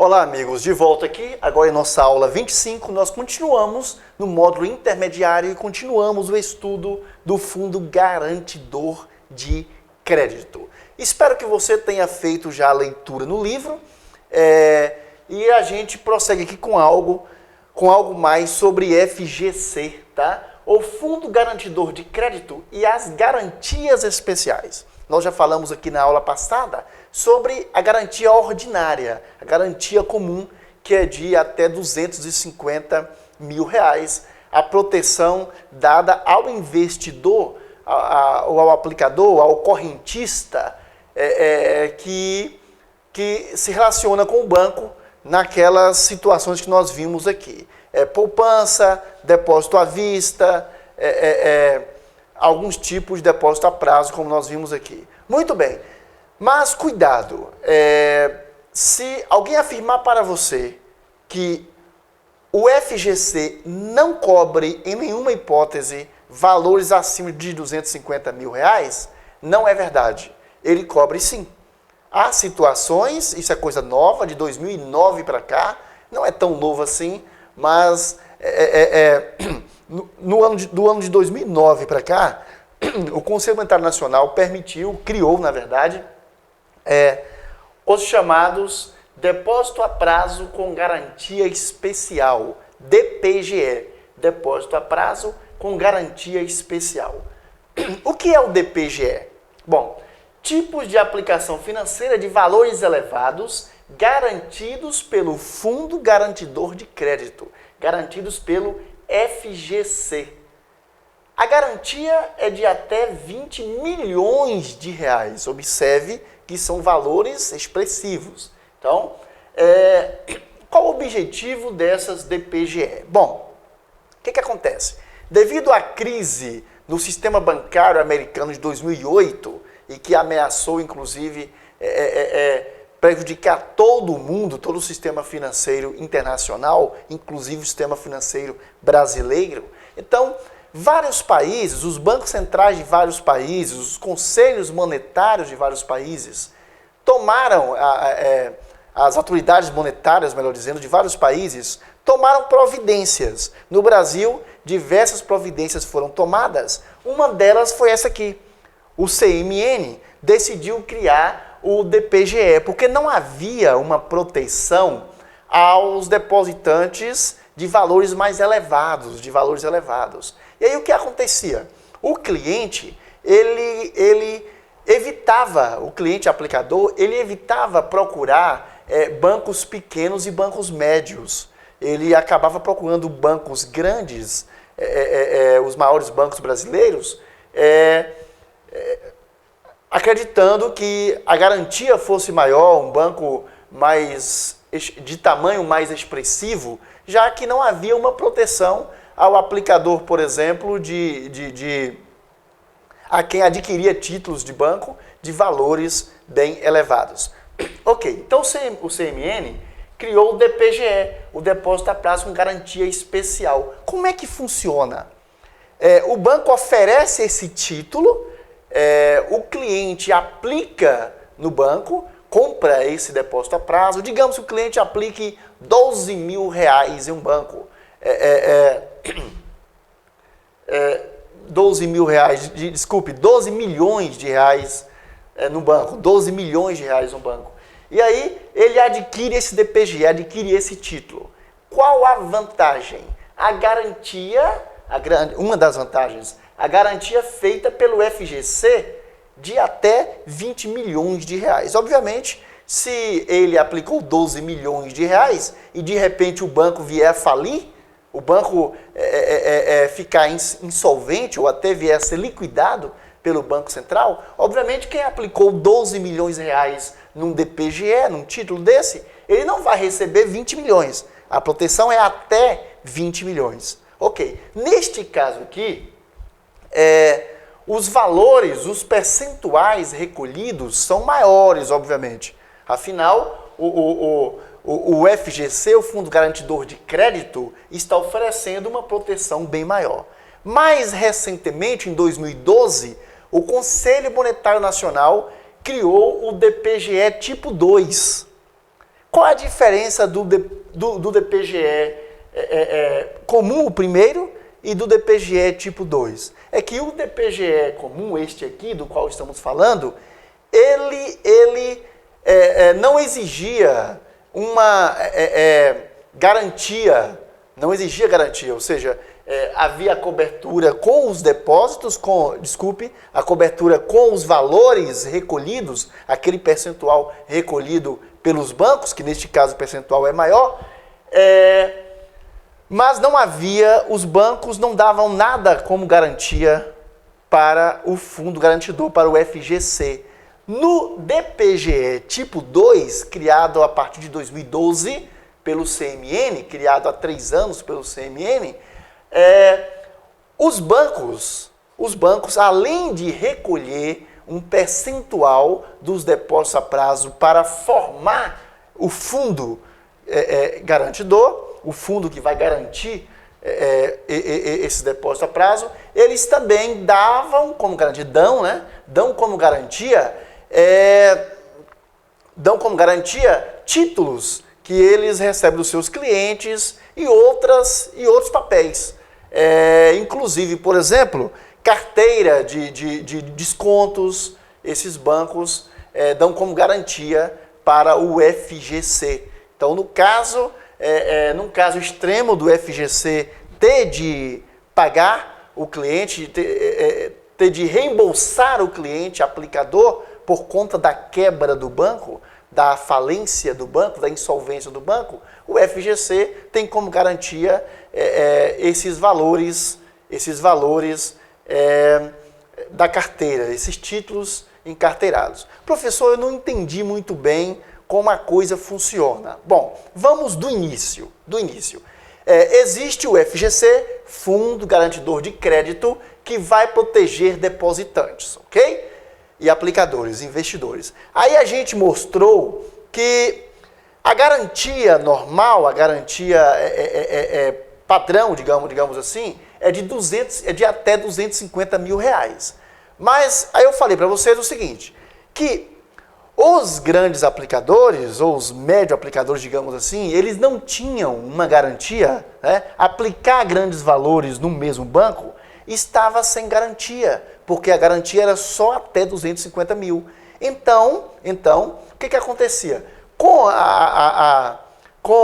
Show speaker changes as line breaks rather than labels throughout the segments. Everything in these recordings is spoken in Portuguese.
Olá amigos, de volta aqui, agora em nossa aula 25, nós continuamos no módulo intermediário e continuamos o estudo do Fundo Garantidor de Crédito. Espero que você tenha feito já a leitura no livro e a gente prossegue aqui com algo mais sobre FGC, tá? O Fundo Garantidor de Crédito e as garantias especiais. Nós já falamos aqui na aula passada sobre a garantia ordinária, a garantia comum, que é de até R$250 mil, a proteção dada ao investidor, ao aplicador, ao correntista, que se relaciona com o banco naquelas situações que nós vimos aqui. Poupança, depósito à vista, alguns tipos de depósito a prazo, como nós vimos aqui. Muito bem, mas cuidado, se alguém afirmar para você que o FGC não cobre em nenhuma hipótese valores acima de R$250 mil, não é verdade. Ele cobre sim. Há situações, isso é coisa nova, de 2009 para cá, não é tão novo assim, mas do ano de 2009 para cá, o Conselho Monetário Nacional criou, na verdade, os chamados Depósito a Prazo com Garantia Especial, DPGE, Depósito a Prazo com Garantia Especial. O que é o DPGE? Bom, tipos de aplicação financeira de valores elevados garantidos pelo Fundo Garantidor de Crédito, garantidos pelo FGC. A garantia é de até R$20 milhões. Observe que são valores expressivos. Então, qual o objetivo dessas DPGE? Bom, o que acontece? Devido à crise no sistema bancário americano de 2008, e que ameaçou, inclusive, prejudicar todo o mundo, todo o sistema financeiro internacional, inclusive o sistema financeiro brasileiro. Então, vários países, os bancos centrais de vários países, os conselhos monetários de vários países, tomaram, as autoridades monetárias, melhor dizendo, de vários países, tomaram providências. No Brasil, diversas providências foram tomadas. Uma delas foi essa aqui. O CMN decidiu criar o DPGE, porque não havia uma proteção aos depositantes de valores mais elevados, E aí o que acontecia? O cliente, o cliente aplicador, ele evitava procurar bancos pequenos e bancos médios. Ele acabava procurando bancos grandes, os maiores bancos brasileiros, acreditando que a garantia fosse maior, um banco de tamanho mais expressivo, já que não havia uma proteção ao aplicador, por exemplo, a quem adquiria títulos de banco de valores bem elevados. Ok, então o CMN criou o DPGE, o Depósito a Prazo com Garantia Especial. Como é que funciona? O banco oferece esse título, o cliente aplica no banco, compra esse depósito a prazo. Digamos que o cliente aplique R$12 mil em um banco. 12 milhões de reais no banco, 12 milhões de reais no banco. E aí ele adquire esse DPGE, adquire esse título. Qual a vantagem? A garantia, uma das vantagens, a garantia feita pelo FGC de até R$20 milhões. Obviamente, se ele aplicou 12 milhões de reais e de repente o banco vier a falir, o banco ficar insolvente ou até vier a ser liquidado pelo Banco Central, obviamente quem aplicou 12 milhões de reais num DPGE, num título desse, ele não vai receber 20 milhões. A proteção é até 20 milhões. Ok, neste caso aqui, os valores, os percentuais recolhidos são maiores, obviamente. Afinal, o FGC, o Fundo Garantidor de Crédito, está oferecendo uma proteção bem maior. Mais recentemente, em 2012, o Conselho Monetário Nacional criou o DPGE tipo 2. Qual a diferença do DPGE comum, o primeiro, e do DPGE tipo 2? É que o DPGE comum, este aqui, do qual estamos falando, ele não exigia uma garantia, ou seja, havia a cobertura com os depósitos, a cobertura com os valores recolhidos, aquele percentual recolhido pelos bancos, que neste caso o percentual é maior, mas não havia, os bancos não davam nada como garantia para o fundo garantidor, para o FGC. No DPGE tipo 2, criado a partir de 2012 pelo CMN, criado há 3 anos pelo CMN, os bancos, além de recolher um percentual dos depósitos a prazo para formar o fundo garantidor, o fundo que vai garantir esse depósito a prazo, eles também davam como garantia, dão como garantia títulos que eles recebem dos seus clientes e outros papéis. Inclusive, por exemplo, carteira de descontos, esses bancos dão como garantia para o FGC. Então, no caso extremo do FGC, ter de pagar o cliente, ter de reembolsar o cliente aplicador por conta da quebra do banco, da falência do banco, da insolvência do banco, o FGC tem como garantia esses valores da carteira, esses títulos encarteirados. Professor, eu não entendi muito bem como a coisa funciona. Bom, vamos do início. Existe o FGC, Fundo Garantidor de Crédito, que vai proteger depositantes, ok? E aplicadores, investidores. Aí a gente mostrou que a garantia normal, a garantia padrão, digamos assim, é de até 250 mil reais. Mas aí eu falei para vocês o seguinte, que os grandes aplicadores, ou os médio aplicadores, digamos assim, eles não tinham uma garantia, aplicar grandes valores no mesmo banco estava sem garantia, porque a garantia era só até 250 mil. Então o que acontecia? Com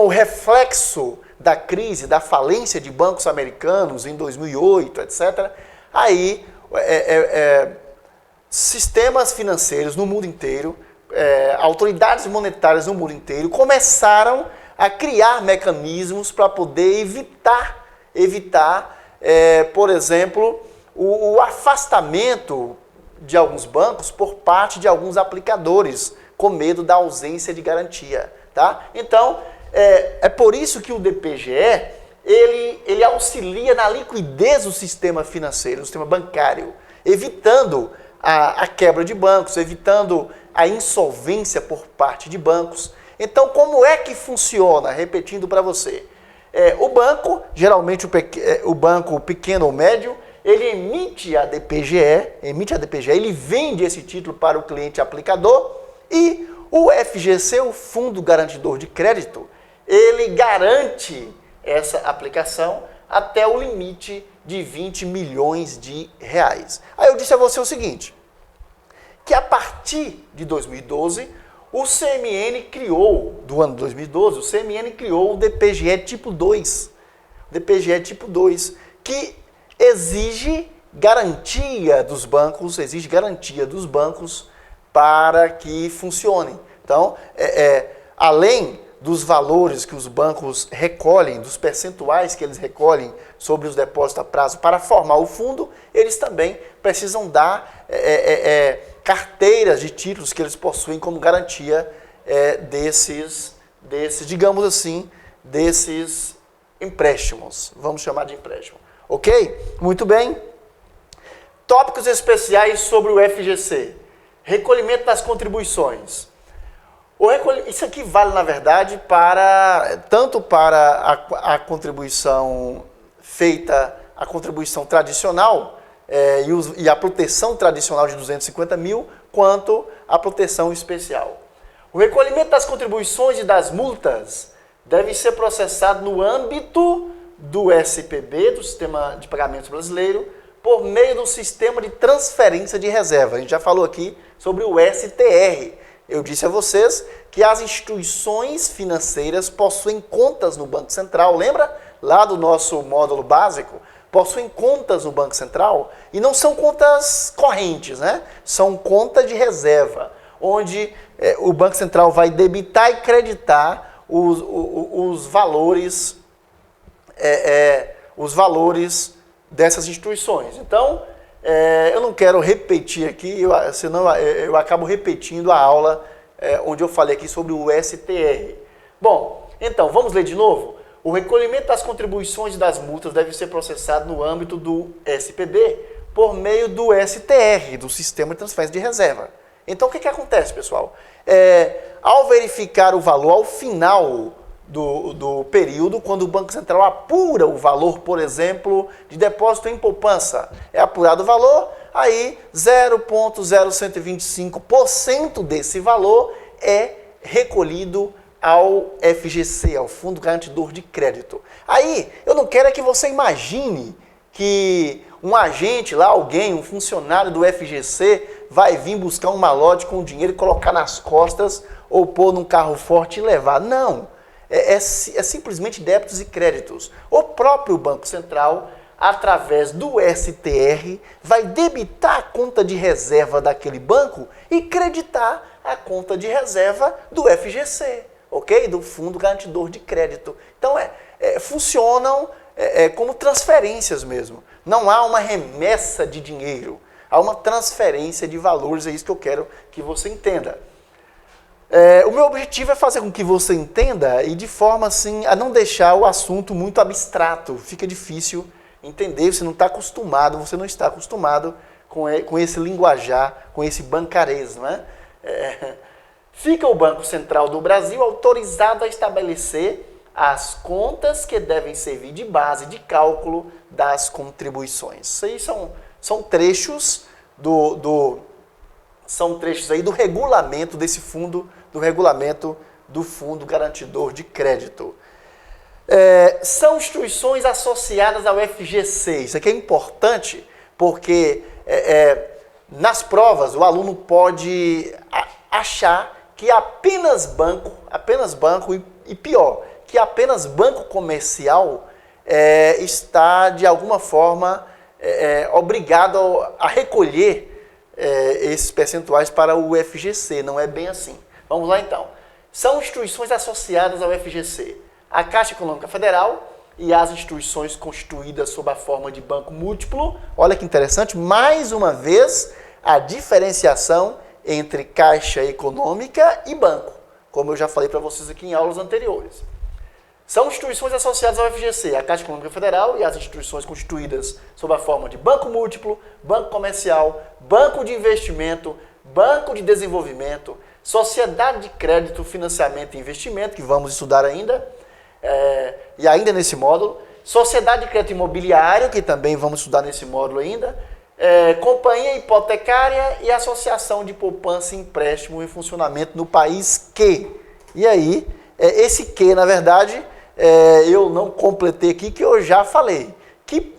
o reflexo da crise, da falência de bancos americanos em 2008, etc., aí sistemas financeiros no mundo inteiro, autoridades monetárias no mundo inteiro começaram a criar mecanismos para poder evitar, por exemplo, o afastamento de alguns bancos por parte de alguns aplicadores, com medo da ausência de garantia. Tá? Então, é por isso que o DPGE ele auxilia na liquidez do sistema financeiro, do sistema bancário, evitando a quebra de bancos, evitando a insolvência por parte de bancos. Então, como é que funciona? Repetindo para você. O banco, geralmente o banco pequeno ou médio, ele emite a DPGE, ele vende esse título para o cliente aplicador e o FGC, o Fundo Garantidor de Crédito, ele garante essa aplicação até o limite de 20 milhões de reais. Aí eu disse a você o seguinte, que a partir de 2012, o CMN criou, do ano 2012, o CMN criou o DPGE tipo 2. DPGE tipo 2, que exige garantia dos bancos, para que funcionem. Então, além dos valores que os bancos recolhem, dos percentuais que eles recolhem sobre os depósitos a prazo para formar o fundo, eles também precisam dar carteiras de títulos que eles possuem como garantia desses, digamos assim, desses empréstimos. Vamos chamar de empréstimo. Ok? Muito bem. Tópicos especiais sobre o FGC. Recolhimento das contribuições. Isso aqui vale, na verdade, tanto para a contribuição feita, a contribuição tradicional e a proteção tradicional de 250 mil, quanto a proteção especial. O recolhimento das contribuições e das multas deve ser processado no âmbito do SPB, do Sistema de Pagamentos Brasileiro, por meio do Sistema de Transferência de Reserva. A gente já falou aqui sobre o STR. Eu disse a vocês que as instituições financeiras possuem contas no Banco Central. Lembra lá do nosso módulo básico? Possuem contas no Banco Central e não são contas correntes, né? São contas de reserva, onde o Banco Central vai debitar e creditar os valores dessas instituições. Então, eu não quero repetir aqui, senão eu acabo repetindo a aula onde eu falei aqui sobre o STR. Bom, então, vamos ler de novo? O recolhimento das contribuições e das multas deve ser processado no âmbito do SPB por meio do STR, do Sistema de Transferência de Reserva. Então, o que acontece, pessoal? Ao verificar o valor ao final do período, quando o Banco Central apura o valor, por exemplo, de depósito em poupança, é apurado o valor, aí 0,0125% desse valor é recolhido ao FGC, ao Fundo Garantidor de Crédito. Aí, eu não quero que você imagine que um agente lá, alguém, um funcionário do FGC vai vir buscar um malote com dinheiro e colocar nas costas ou pôr num carro forte e levar. Não, é simplesmente débitos e créditos. O próprio Banco Central, através do STR, vai debitar a conta de reserva daquele banco e creditar a conta de reserva do FGC, ok? Do Fundo Garantidor de Crédito. Então, funcionam como transferências mesmo. Não há uma remessa de dinheiro, há uma transferência de valores, é isso que eu quero que você entenda. O meu objetivo é fazer com que você entenda e de forma assim a não deixar o assunto muito abstrato. Fica difícil entender, você não está acostumado, você não está acostumado com esse linguajar, com esse bancarês, não é? Fica o Banco Central do Brasil autorizado a estabelecer as contas que devem servir de base de cálculo das contribuições. Isso aí são trechos são trechos aí do regulamento desse fundo, do regulamento do Fundo Garantidor de Crédito. São instituições associadas ao FGC. Isso aqui é importante porque nas provas o aluno pode achar que apenas banco e pior, que apenas banco comercial está de alguma forma obrigado a recolher esses percentuais para o FGC. Não é bem assim. Vamos lá então. São instituições associadas ao FGC, a Caixa Econômica Federal e as instituições constituídas sob a forma de banco múltiplo. Olha que interessante, mais uma vez, a diferenciação entre Caixa Econômica e banco, como eu já falei para vocês aqui em aulas anteriores. São instituições associadas ao FGC, a Caixa Econômica Federal e as instituições constituídas sob a forma de banco múltiplo, banco comercial, banco de investimento, banco de desenvolvimento, sociedade de crédito, financiamento e investimento, que vamos estudar ainda, e ainda nesse módulo, sociedade de crédito imobiliário, que também vamos estudar nesse módulo ainda, companhia hipotecária e associação de poupança e empréstimo em funcionamento no país que. E aí, esse que, na verdade, eu não completei aqui, que eu já falei, que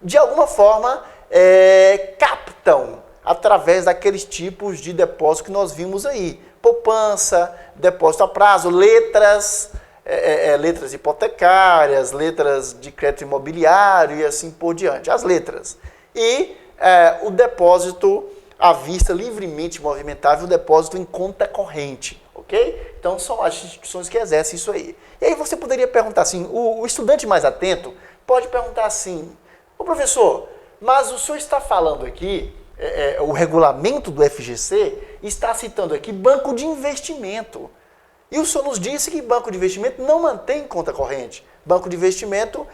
de alguma forma captam através daqueles tipos de depósito que nós vimos aí. Poupança, depósito a prazo, letras hipotecárias, letras de crédito imobiliário e assim por diante, as letras. E o depósito à vista livremente movimentável, o depósito em conta corrente, ok? Então são as instituições que exercem isso aí. E aí você poderia perguntar assim, o estudante mais atento pode perguntar assim, ô professor, mas o senhor está falando aqui, o regulamento do FGC está citando aqui banco de investimento. E o senhor nos disse que banco de investimento não mantém conta corrente. Banco de investimento,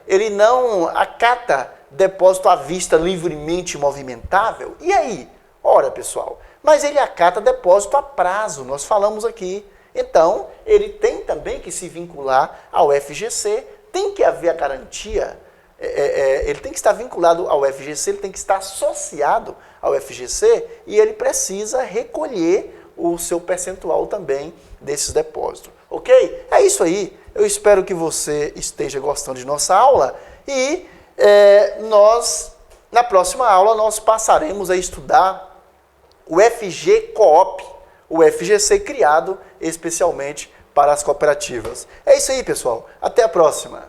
ele não acata depósito à vista livremente movimentável. E aí? Ora, pessoal, mas ele acata depósito a prazo, nós falamos aqui. Então, ele tem também que se vincular ao FGC, tem que haver a garantia, ele tem que estar vinculado ao FGC, ele tem que estar associado ao FGC e ele precisa recolher o seu percentual também desses depósitos. Ok? É isso aí. Eu espero que você esteja gostando de nossa aula e na próxima aula, nós passaremos a estudar o FG Coop, o FGC criado especialmente para as cooperativas. É isso aí, pessoal. Até a próxima.